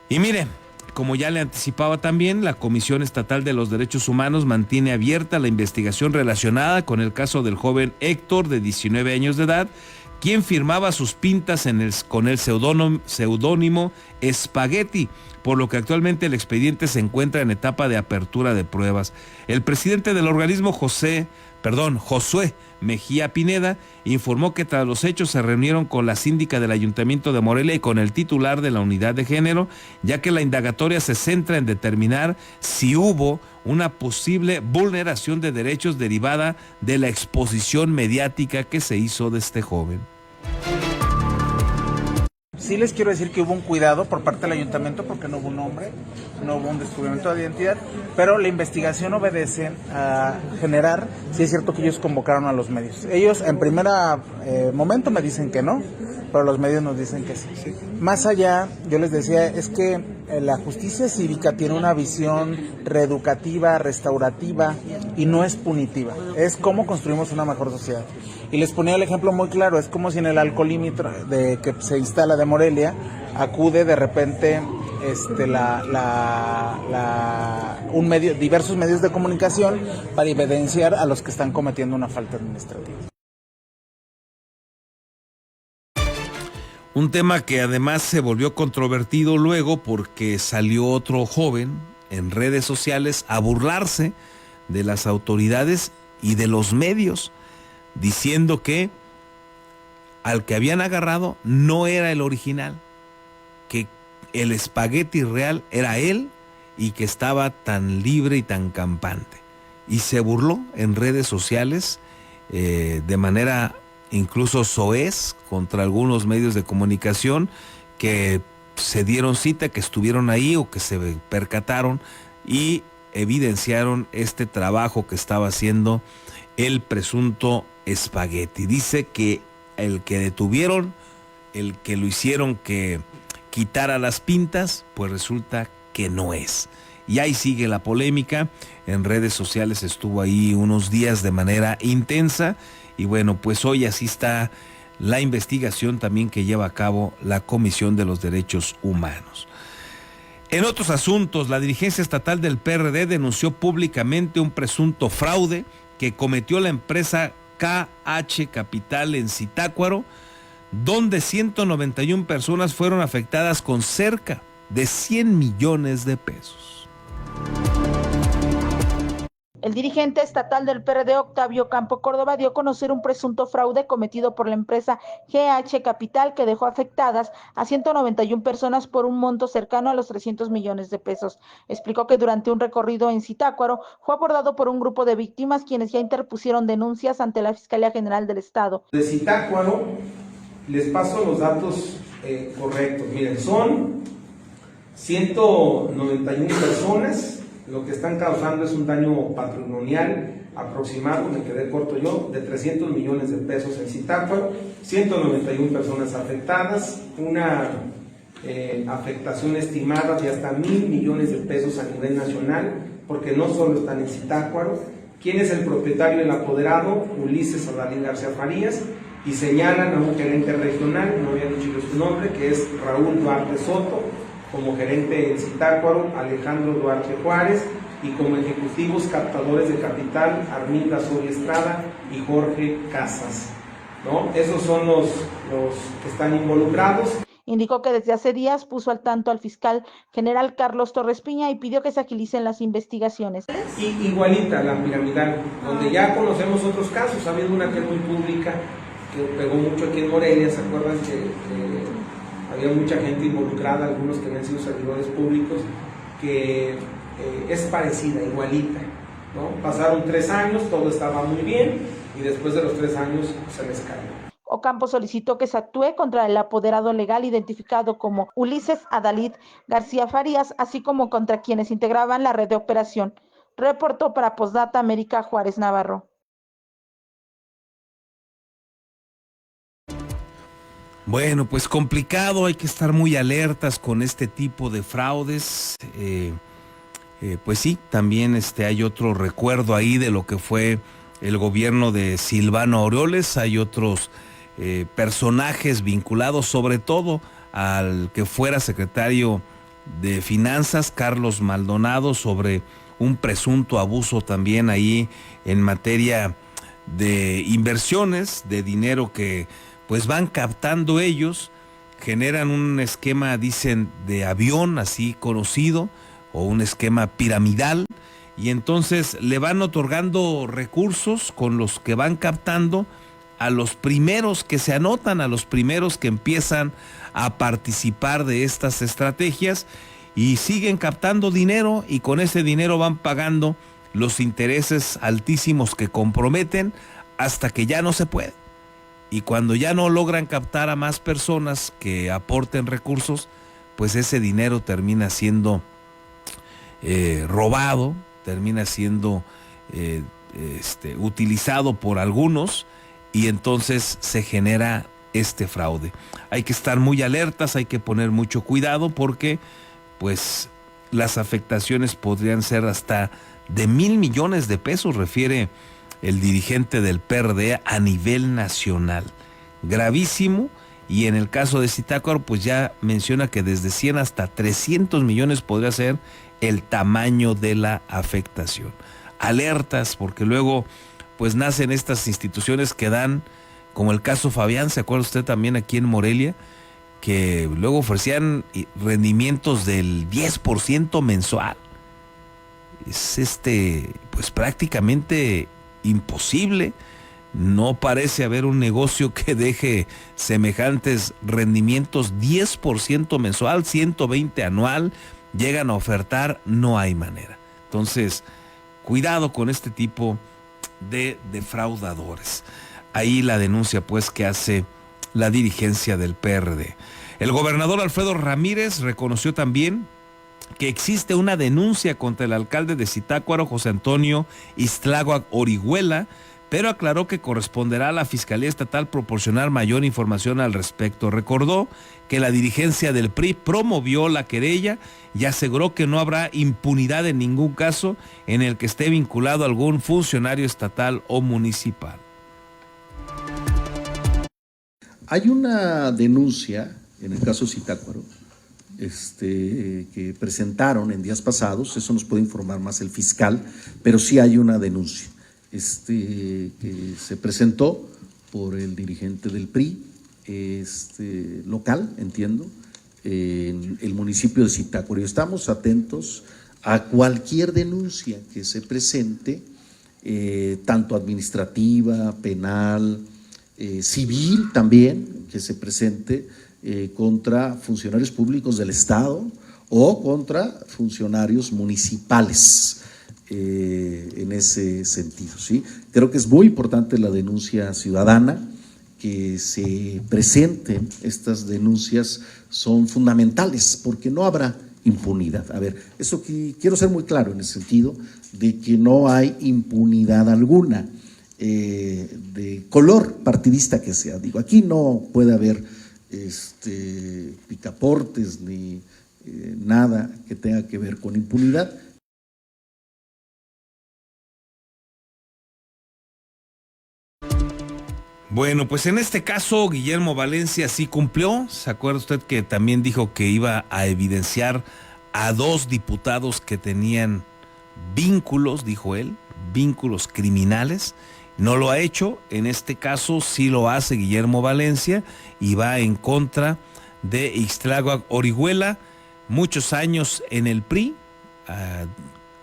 F: Y mire, como ya le anticipaba también, la Comisión Estatal de los Derechos Humanos mantiene abierta la investigación relacionada con el caso del joven Héctor, de 19 años de edad, quien firmaba sus pintas con el seudónimo Spaghetti, por lo que actualmente el expediente se encuentra en etapa de apertura de pruebas. El presidente del organismo, Josué Mejía Pineda, informó que tras los hechos se reunieron con la síndica del Ayuntamiento de Morelia y con el titular de la Unidad de Género, ya que la indagatoria se centra en determinar si hubo una posible vulneración de derechos derivada de la exposición mediática que se hizo de este joven.
J: Sí les quiero decir que hubo un cuidado por parte del ayuntamiento porque no hubo un nombre, no hubo un descubrimiento de identidad, pero la investigación obedece a generar, sí es cierto que ellos convocaron a los medios. Ellos en primer momento me dicen que no, pero los medios nos dicen que sí. Más allá, yo les decía, es que la justicia cívica tiene una visión reeducativa, restaurativa y no es punitiva, es cómo construimos una mejor sociedad. Y les ponía el ejemplo muy claro, es como si en el alcoholímetro que se instala de Morelia, acude de repente diversos medios de comunicación para evidenciar a los que están cometiendo una falta administrativa.
F: Un tema que además se volvió controvertido luego porque salió otro joven en redes sociales a burlarse de las autoridades y de los medios, diciendo que al que habían agarrado no era el original, que el espagueti real era él y que estaba tan libre y tan campante. Y se burló en redes sociales de manera incluso soez contra algunos medios de comunicación que se dieron cita, que estuvieron ahí o que se percataron y evidenciaron este trabajo que estaba haciendo el presunto espagueti. Dice que el que detuvieron, el que lo hicieron que quitara las pintas, pues resulta que no es. Y ahí sigue la polémica. En redes sociales estuvo ahí unos días de manera intensa. Y bueno, pues hoy así está la investigación también que lleva a cabo la Comisión de los Derechos Humanos. En otros asuntos, la dirigencia estatal del PRD denunció públicamente un presunto fraude que cometió la empresa KH Capital en Zitácuaro, donde 191 personas fueron afectadas con cerca de 100 millones de pesos.
I: El dirigente estatal del PRD, Octavio Campo Córdoba, dio a conocer un presunto fraude cometido por la empresa GH Capital que dejó afectadas a 191 personas por un monto cercano a los 300 millones de pesos. Explicó que durante un recorrido en Zitácuaro fue abordado por un grupo de víctimas quienes ya interpusieron denuncias ante la Fiscalía General del Estado.
K: De Zitácuaro, les paso los datos correctos. Miren, son 191 personas. Lo que están causando es un daño patrimonial aproximado, me quedé corto yo, de 300 millones de pesos en Zitácuaro, 191 personas afectadas, una afectación estimada de hasta 1,000 millones de pesos a nivel nacional, porque no solo están en Zitácuaro, ¿Quién es el propietario del apoderado? Ulises Adalid García Farías, y señalan a un gerente regional, no había dicho yo su nombre, que es Raúl Duarte Soto, como gerente en Zitácuaro, Alejandro Duarte Juárez, y como ejecutivos captadores de capital, Arminda Soria Estrada y Jorge Casas, ¿no? Esos son los que están involucrados.
I: Indicó que desde hace días puso al tanto al fiscal general Carlos Torres Piña y pidió que se agilicen las investigaciones.
K: Y igualita la piramidal, donde ya conocemos otros casos. Ha habido una que es muy pública, que pegó mucho aquí en Morelia. ¿Se acuerdan que había mucha gente involucrada, algunos que habían sido servidores públicos, que es parecida, igualita, ¿no? Pasaron 3 años, todo estaba muy bien, y después de los 3 años se les cayó.
I: Ocampo solicitó que se actúe contra el apoderado legal identificado como Ulises Adalid García Farías, así como contra quienes integraban la red de operación. Reportó para Postdata América Juárez Navarro.
F: Bueno, pues complicado, hay que estar muy alertas con este tipo de fraudes. Pues sí, también hay otro recuerdo ahí de lo que fue el gobierno de Silvano Aureoles. Hay otros personajes vinculados sobre todo al que fuera secretario de Finanzas, Carlos Maldonado, sobre un presunto abuso también ahí en materia de inversiones, de dinero que pues van captando ellos, generan un esquema, dicen, de avión así conocido, o un esquema piramidal, y entonces le van otorgando recursos con los que van captando a los primeros que se anotan, a los primeros que empiezan a participar de estas estrategias, y siguen captando dinero, y con ese dinero van pagando los intereses altísimos que comprometen hasta que ya no se puede. Y cuando ya no logran captar a más personas que aporten recursos, pues ese dinero termina siendo robado, termina siendo utilizado por algunos, y entonces se genera este fraude. Hay que estar muy alertas, hay que poner mucho cuidado, porque pues las afectaciones podrían ser hasta de 1,000 millones de pesos, refiere el dirigente del PRD a nivel nacional. Gravísimo. Y en el caso de Zitácuaro, pues ya menciona que desde 100 hasta 300 millones podría ser el tamaño de la afectación. Alertas, porque luego pues nacen estas instituciones que dan, como el caso Fabián, ¿se acuerda usted también aquí en Morelia? Que luego ofrecían rendimientos del 10% mensual. Es pues prácticamente imposible. No parece haber un negocio que deje semejantes rendimientos, 10% mensual, 120 anual, llegan a ofertar, no hay manera. Entonces, cuidado con este tipo de defraudadores. Ahí la denuncia pues que hace la dirigencia del PRD. El gobernador Alfredo Ramírez reconoció también que existe una denuncia contra el alcalde de Zitácuaro, José Antonio Iztláhuac Orihuela, pero aclaró que corresponderá a la Fiscalía Estatal proporcionar mayor información al respecto. Recordó que la dirigencia del PRI promovió la querella y aseguró que no habrá impunidad en ningún caso en el que esté vinculado algún funcionario estatal o municipal.
L: Hay una denuncia en el caso Zitácuaro que presentaron en días pasados, eso nos puede informar más el fiscal, pero sí hay una denuncia que se presentó por el dirigente del PRI local, entiendo, en el municipio de Zitácuaro. Y estamos atentos a cualquier denuncia que se presente, tanto administrativa, penal, civil también, que se presente contra funcionarios públicos del Estado o contra funcionarios municipales. En ese sentido, ¿sí? Creo que es muy importante la denuncia ciudadana, que se presenten estas denuncias son fundamentales porque no habrá impunidad. A ver, eso que quiero ser muy claro en el sentido de que no hay impunidad alguna de color partidista que sea. Digo, aquí no puede haber picaportes ni nada que tenga que ver con impunidad.
F: Bueno, pues en este caso Guillermo Valencia sí cumplió. ¿Se acuerda usted que también dijo que iba a evidenciar a 2 diputados que tenían vínculos, dijo él, vínculos criminales? No lo ha hecho. En este caso sí lo hace Guillermo Valencia y va en contra de Ixtláhuac Orihuela, muchos años en el PRI,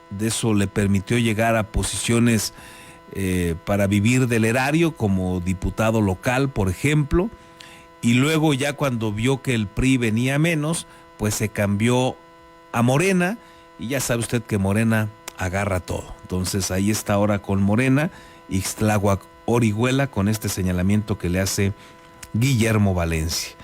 F: de eso le permitió llegar a posiciones para vivir del erario como diputado local, por ejemplo, y luego ya cuando vio que el PRI venía menos, pues se cambió a Morena, y ya sabe usted que Morena agarra todo. Entonces ahí está ahora con Morena, Ixtláhuac Orihuela, con este señalamiento que le hace Guillermo Valencia.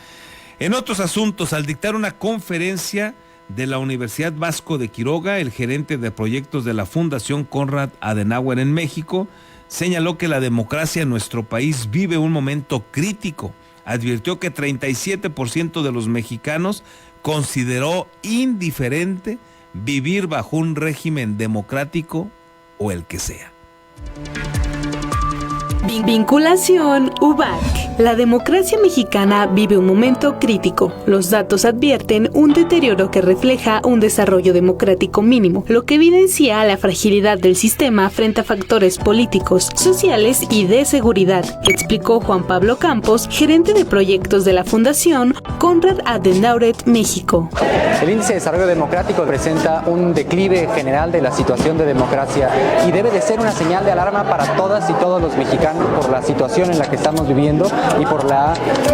F: En otros asuntos, al dictar una conferencia de la Universidad Vasco de Quiroga, el gerente de proyectos de la Fundación Konrad Adenauer en México señaló que la democracia en nuestro país vive un momento crítico. Advirtió que 37% de los mexicanos consideró indiferente vivir bajo un régimen democrático o el que sea.
M: Vinculación UBAC. La democracia mexicana vive un momento crítico. Los datos advierten un deterioro que refleja un desarrollo democrático mínimo, lo que evidencia la fragilidad del sistema frente a factores políticos, sociales y de seguridad, explicó Juan Pablo Campos, gerente de proyectos de la Fundación Konrad Adenauer México.
N: El índice de desarrollo democrático presenta un declive general de la situación de democracia y debe de ser una señal de alarma para todas y todos los mexicanos por la situación en la que estamos viviendo y por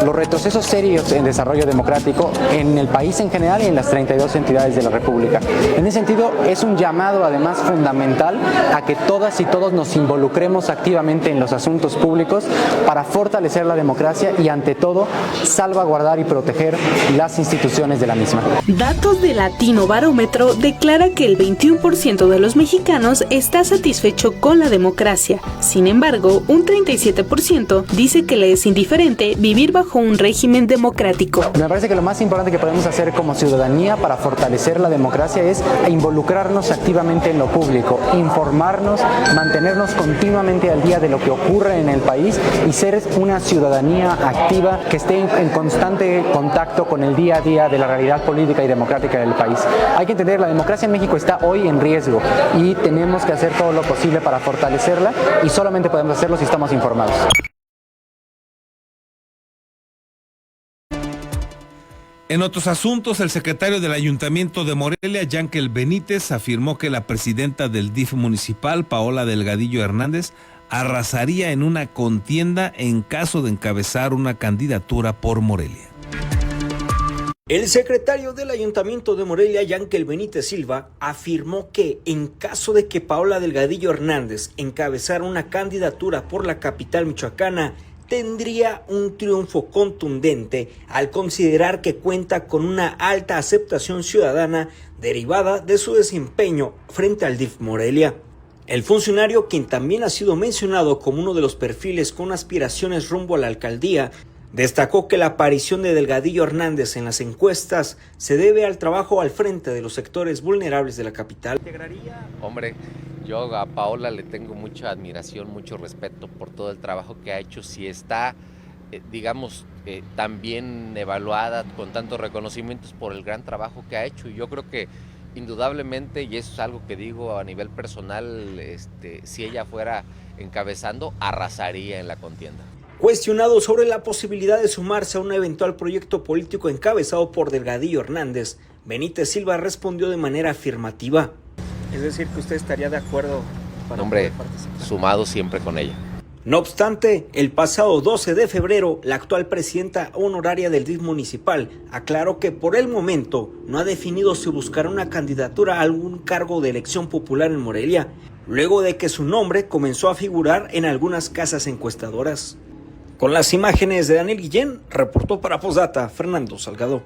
N: los retrocesos serios en desarrollo democrático en el país en general y en las 32 entidades de la República. En ese sentido, es un llamado además fundamental a que todas y todos nos involucremos activamente en los asuntos públicos para fortalecer la democracia y ante todo salvaguardar y proteger las instituciones de la misma.
M: Datos de Latino Barómetro declara que el 21% de los mexicanos está satisfecho con la democracia. Sin embargo, un 37% dice que le es indiferente vivir bajo un régimen democrático.
N: Me parece que lo más importante que podemos hacer como ciudadanía para fortalecer la democracia es involucrarnos activamente en lo público, informarnos, mantenernos continuamente al día de lo que ocurre en el país y ser una ciudadanía activa que esté en constante contacto con el día a día de la realidad política y democrática del país. Hay que entender, la democracia en México está hoy en riesgo y tenemos que hacer todo lo posible para fortalecerla y solamente podemos hacerlo si estamos informados.
F: En otros asuntos, el secretario del Ayuntamiento de Morelia, Yankel Benítez, afirmó que la presidenta del DIF municipal, Paola Delgadillo Hernández, arrasaría en una contienda en caso de encabezar una candidatura por Morelia.
O: El secretario del Ayuntamiento de Morelia, Yankel Benítez Silva, afirmó que en caso de que Paola Delgadillo Hernández encabezara una candidatura por la capital michoacana, tendría un triunfo contundente al considerar que cuenta con una alta aceptación ciudadana derivada de su desempeño frente al DIF Morelia. El funcionario, quien también ha sido mencionado como uno de los perfiles con aspiraciones rumbo a la alcaldía, destacó que la aparición de Delgadillo Hernández en las encuestas se debe al trabajo al frente de los sectores vulnerables de la capital.
P: Hombre, yo a Paola le tengo mucha admiración, mucho respeto por todo el trabajo que ha hecho. Si está, tan bien evaluada, con tantos reconocimientos por el gran trabajo que ha hecho. Y yo creo que indudablemente, y eso es algo que digo a nivel personal, si ella fuera encabezando, arrasaría en la contienda.
O: Cuestionado sobre la posibilidad de sumarse a un eventual proyecto político encabezado por Delgadillo Hernández, Benítez Silva respondió de manera afirmativa. Es decir, que usted estaría de acuerdo para poder participar.
P: Sumado siempre con ella.
O: No obstante, el pasado 12 de febrero, la actual presidenta honoraria del DIF municipal aclaró que por el momento no ha definido si buscará una candidatura a algún cargo de elección popular en Morelia, luego de que su nombre comenzó a figurar en algunas casas encuestadoras. Con las imágenes de Daniel Guillén, reportó para Posdata Fernando Salgado.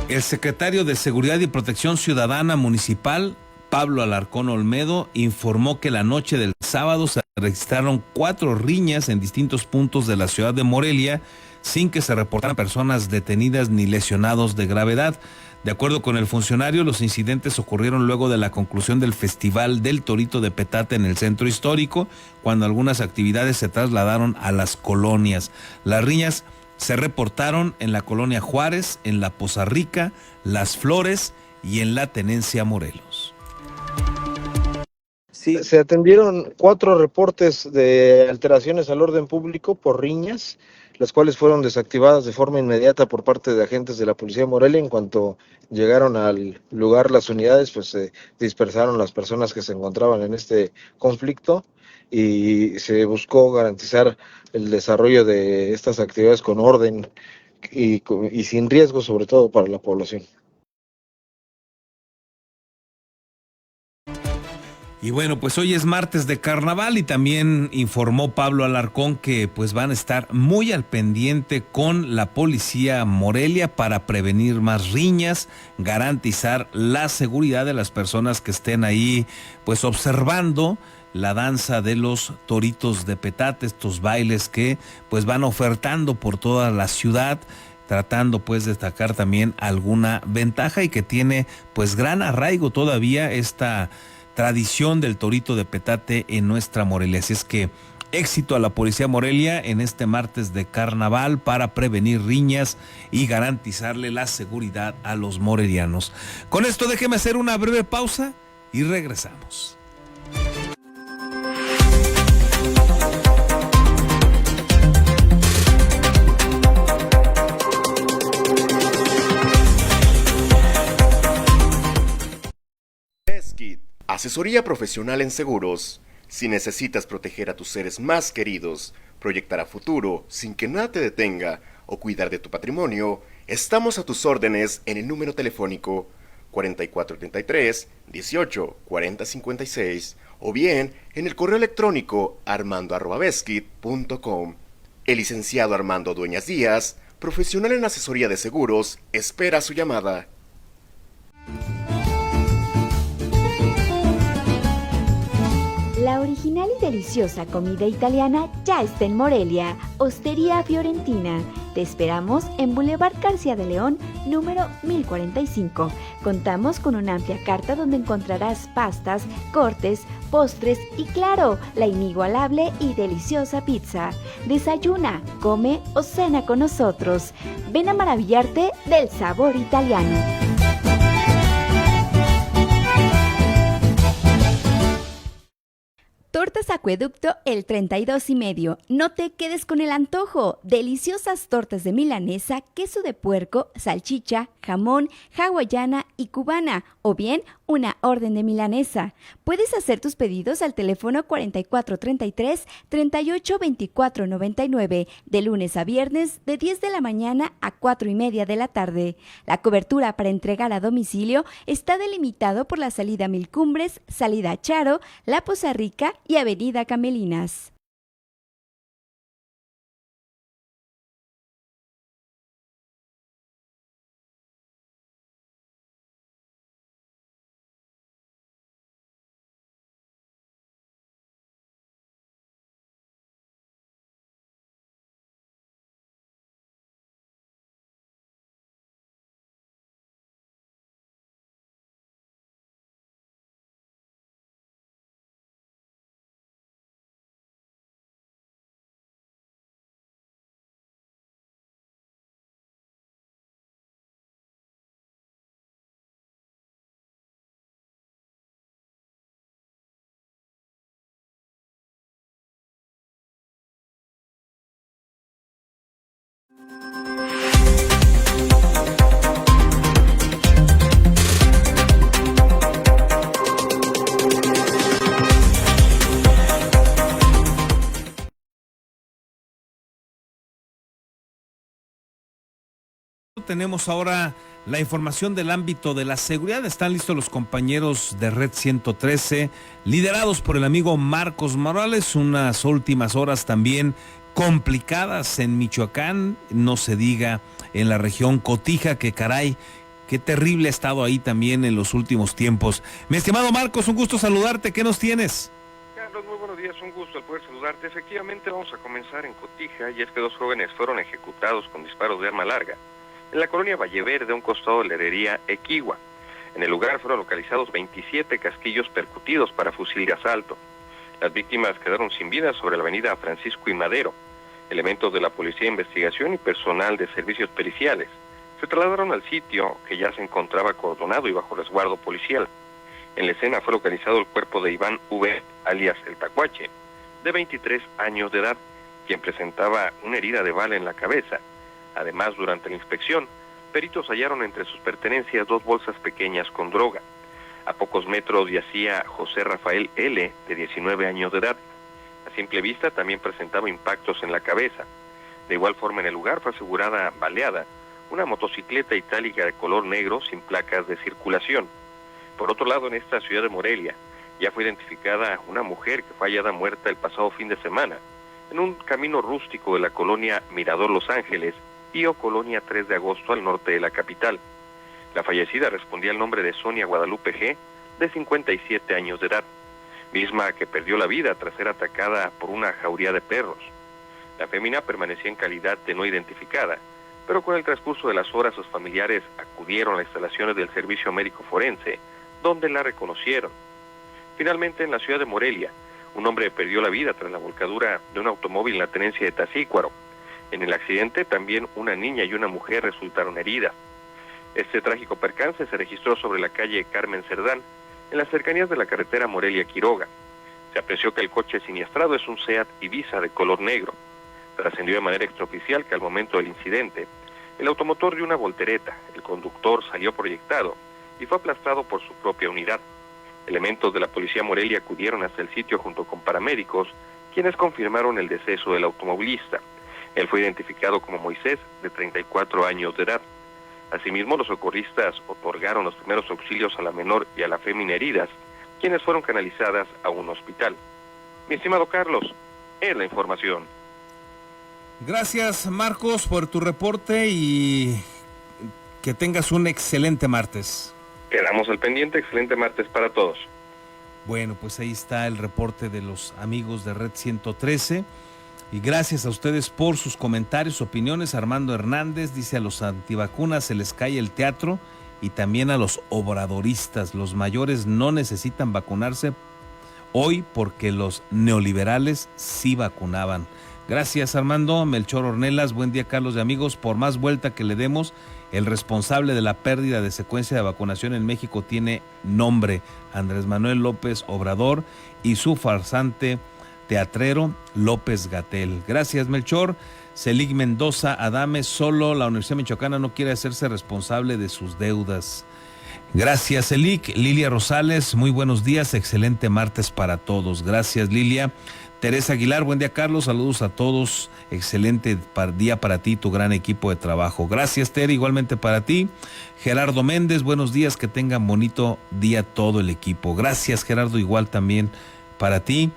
F: El secretario de Seguridad y Protección Ciudadana Municipal, Pablo Alarcón Olmedo, informó que la noche del sábado se registraron 4 riñas en distintos puntos de la ciudad de Morelia, sin que se reportaran personas detenidas ni lesionados de gravedad. De acuerdo con el funcionario, los incidentes ocurrieron luego de la conclusión del Festival del Torito de Petate en el centro histórico, cuando algunas actividades se trasladaron a las colonias. Las riñas se reportaron en la colonia Juárez, en la Poza Rica, Las Flores y en la Tenencia Morelos.
Q: Sí, se atendieron 4 reportes de alteraciones al orden público por riñas, las cuales fueron desactivadas de forma inmediata por parte de agentes de la Policía de Morelia. En cuanto llegaron al lugar las unidades, pues se dispersaron las personas que se encontraban en este conflicto y se buscó garantizar el desarrollo de estas actividades con orden y sin riesgo, sobre todo para la población.
F: Y bueno, pues hoy es martes de carnaval y también informó Pablo Alarcón que pues van a estar muy al pendiente con la policía Morelia para prevenir más riñas, garantizar la seguridad de las personas que estén ahí pues observando la danza de los toritos de petate, estos bailes que pues van ofertando por toda la ciudad, tratando pues de destacar también alguna ventaja y que tiene pues gran arraigo todavía esta tradición del torito de petate en nuestra Morelia. Así es que éxito a la Policía Morelia en este martes de carnaval para prevenir riñas y garantizarle la seguridad a los morelianos. Con esto déjeme hacer una breve pausa y regresamos.
R: Asesoría profesional en seguros. Si necesitas proteger a tus seres más queridos, proyectar a futuro sin que nada te detenga o cuidar de tu patrimonio, estamos a tus órdenes en el número telefónico 4433-184056 o bien en el correo electrónico armando@beskid.com. El licenciado Armando Dueñas Díaz, profesional en asesoría de seguros, espera su llamada.
S: La original y deliciosa comida italiana ya está en Morelia, Hostería Fiorentina. Te esperamos en Boulevard García de León, número 1045. Contamos con una amplia carta donde encontrarás pastas, cortes, postres y claro, la inigualable y deliciosa pizza. Desayuna, come o cena con nosotros. Ven a maravillarte del sabor italiano. Tortas Acueducto el 32,5. No te quedes con el antojo. Deliciosas tortas de milanesa, queso de puerco, salchicha, jamón, hawaiana y cubana. O bien, una orden de milanesa. Puedes hacer tus pedidos al teléfono 4433-382499. De lunes a viernes, de 10 de la mañana a 4:30 de la tarde. La cobertura para entregar a domicilio está delimitado por la salida Mil Cumbres, salida Charo, La Poza Rica y Avenida Camelinas.
F: Tenemos ahora la información del ámbito de la seguridad. Están listos los compañeros de Red 113, liderados por el amigo Marcos Morales. Unas últimas horas también complicadas en Michoacán, no se diga en la región Cotija, que caray, qué terrible ha estado ahí también en los últimos tiempos. Mi estimado Marcos, un gusto saludarte. ¿Qué nos tienes?
T: Carlos, muy buenos días, un gusto el poder saludarte. Efectivamente vamos a comenzar en Cotija, y es que 2 jóvenes fueron ejecutados con disparos de arma larga en la colonia Valleverde, a un costado de la herrería Equigua. En el lugar fueron localizados 27 casquillos percutidos para fusil de asalto. Las víctimas quedaron sin vida sobre la avenida Francisco y Madero. Elementos de la Policía de Investigación y personal de servicios periciales se trasladaron al sitio, que ya se encontraba acordonado y bajo resguardo policial. En la escena fue localizado el cuerpo de Iván V., alias El Tacuache, de 23 años de edad, quien presentaba una herida de bala en la cabeza. Además, durante la inspección, peritos hallaron entre sus pertenencias 2 bolsas pequeñas con droga. A pocos metros yacía José Rafael L., de 19 años de edad. A simple vista también presentaba impactos en la cabeza. De igual forma, en el lugar fue asegurada baleada una motocicleta itálica de color negro sin placas de circulación. Por otro lado, en esta ciudad de Morelia, ya fue identificada una mujer que fue hallada muerta el pasado fin de semana en un camino rústico de la colonia Mirador Los Ángeles y o colonia 3 de agosto al norte de la capital. La fallecida respondía al nombre de Sonia Guadalupe G., de 57 años de edad, misma que perdió la vida tras ser atacada por una jauría de perros. La fémina permanecía en calidad de no identificada, pero con el transcurso de las horas sus familiares acudieron a las instalaciones del Servicio Médico Forense, donde la reconocieron. Finalmente, en la ciudad de Morelia, un hombre perdió la vida tras la volcadura de un automóvil en la tenencia de Tacícuaro. En el accidente también una niña y una mujer resultaron heridas. Este trágico percance se registró sobre la calle Carmen Cerdán, en las cercanías de la carretera Morelia-Quiroga. Se apreció que el coche siniestrado es un Seat Ibiza de color negro. Trascendió de manera extraoficial que al momento del incidente, el automotor dio una voltereta, el conductor salió proyectado y fue aplastado por su propia unidad. Elementos de la Policía Morelia acudieron hasta el sitio junto con paramédicos, quienes confirmaron el deceso del automovilista. Él fue identificado como Moisés, de 34 años de edad. Asimismo, los socorristas otorgaron los primeros auxilios a la menor y a la fémina heridas, quienes fueron canalizadas a un hospital. Mi estimado Carlos, es la información.
F: Gracias, Marcos, por tu reporte y que tengas un excelente martes.
T: Quedamos al pendiente, excelente martes para todos.
F: Bueno, pues ahí está el reporte de los amigos de Red 113 y gracias a ustedes por sus comentarios, opiniones. Armando Hernández dice: a los antivacunas se les cae el teatro y también a los obradoristas. Los mayores no necesitan vacunarse hoy porque los neoliberales sí vacunaban. Gracias, Armando. Melchor Ornelas, buen día, Carlos y amigos. Por más vuelta que le demos, el responsable de la pérdida de secuencia de vacunación en México tiene nombre: Andrés Manuel López Obrador y su farsante teatrero López-Gatell. Gracias, Melchor. Celig Mendoza Adame: solo la Universidad Michoacana no quiere hacerse responsable de sus deudas. Gracias, Celig. Lilia Rosales, muy buenos días, excelente martes para todos. Gracias, Lilia. Teresa Aguilar, buen día, Carlos, saludos a todos, excelente día para ti, tu gran equipo de trabajo. Gracias, Ter, igualmente para ti. Gerardo Méndez, buenos días, que tengan bonito día todo el equipo. Gracias, Gerardo, igual también para ti.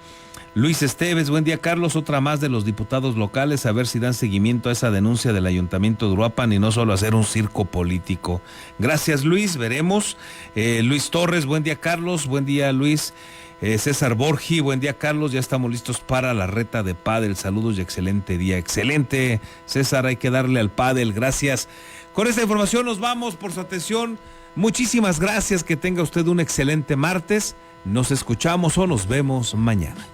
F: Luis Esteves, buen día, Carlos, otra más de los diputados locales, a ver si dan seguimiento a esa denuncia del Ayuntamiento de Uruapan y no solo hacer un circo político. Gracias, Luis, veremos. Luis Torres, buen día, Carlos, buen día, Luis. César Borgi, buen día, Carlos, ya estamos listos para la reta de pádel, saludos y excelente día. Excelente, César, hay que darle al pádel, gracias. Con esta información nos vamos, por su atención, muchísimas gracias, que tenga usted un excelente martes, nos escuchamos o nos vemos mañana.